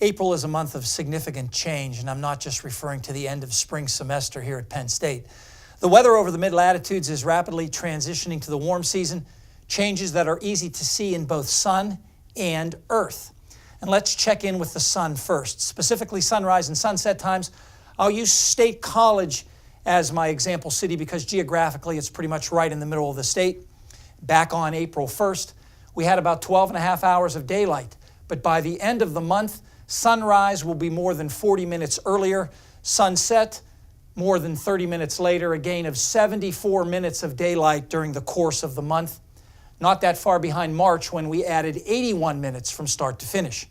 April is a month of significant change, and I'm not just referring to the end of spring semester here at Penn State. The weather over the mid-latitudes is rapidly transitioning to the warm season, changes that are easy to see in both sun and earth. And let's check in with the sun first, specifically sunrise and sunset times. I'll use State College as my example city because geographically it's pretty much right in the middle of the state. Back on April 1st, we had about 12 and a half hours of daylight, but by the end of the month, sunrise will be more than 40 minutes earlier, sunset more than 30 minutes later, a gain of 74 minutes of daylight during the course of the month. Not that far behind March when we added 81 minutes from start to finish.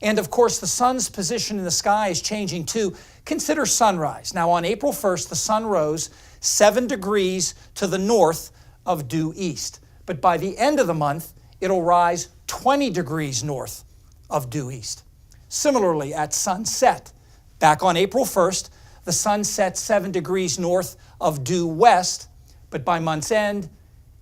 And of course, the sun's position in the sky is changing too. Consider sunrise. Now on April 1st, the sun rose 7 degrees to the north of due east. But by the end of the month, it'll rise 20 degrees north of due east. Similarly, at sunset, back on April 1st, the sun set 7 degrees north of due west, but by month's end,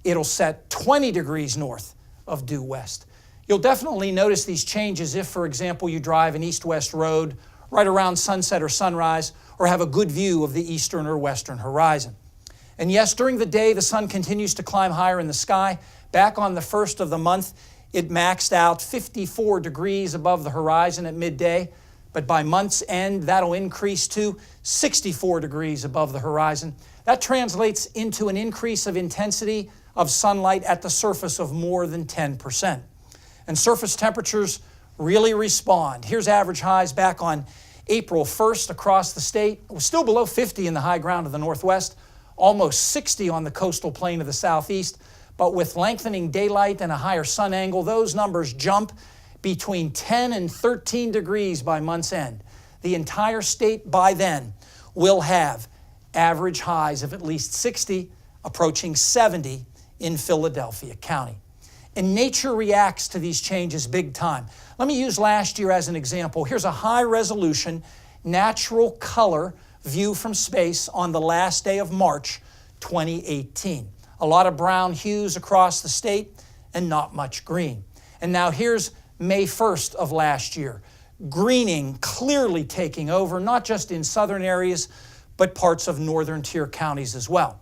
it'll set 20 degrees north of due west. You'll definitely notice these changes if, for example, you drive an east-west road right around sunset or sunrise, or have a good view of the eastern or western horizon. And yes, during the day, the sun continues to climb higher in the sky. Back on the first of the month, it maxed out 54 degrees above the horizon at midday, but by month's end, that'll increase to 64 degrees above the horizon. That translates into an increase of intensity of sunlight at the surface of more than 10%. And surface temperatures really respond. Here's average highs back on April 1st across the state. It was still below 50 in the high ground of the northwest, almost 60 on the coastal plain of the southeast. But with lengthening daylight and a higher sun angle, those numbers jump between 10 and 13 degrees by month's end. The entire state by then will have average highs of at least 60, approaching 70 in Philadelphia County. And nature reacts to these changes big time. Let me use last year as an example. Here's a high-resolution natural color view from space on the last day of March 2018. A lot of brown hues across the state and not much green. And now here's May 1st of last year. Greening clearly taking over, not just in southern areas, but parts of northern tier counties as well.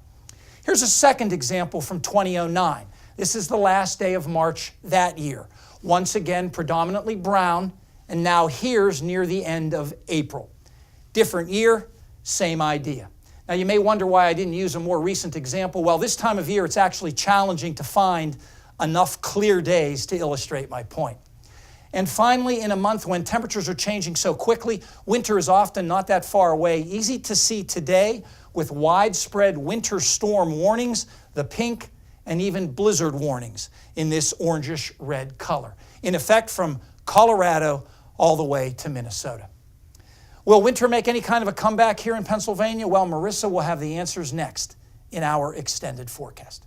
Here's a second example from 2009. This is the last day of March that year. Once again, predominantly brown, and now here's near the end of April. Different year, same idea. Now you may wonder why I didn't use a more recent example. Well, this time of year, it's actually challenging to find enough clear days to illustrate my point. And finally, in a month when temperatures are changing so quickly, winter is often not that far away. Easy to see today with widespread winter storm warnings, the pink and even blizzard warnings in this orangish red color, in effect from Colorado all the way to Minnesota. Will winter make any kind of a comeback here in Pennsylvania? Well, Marissa will have the answers next in our extended forecast.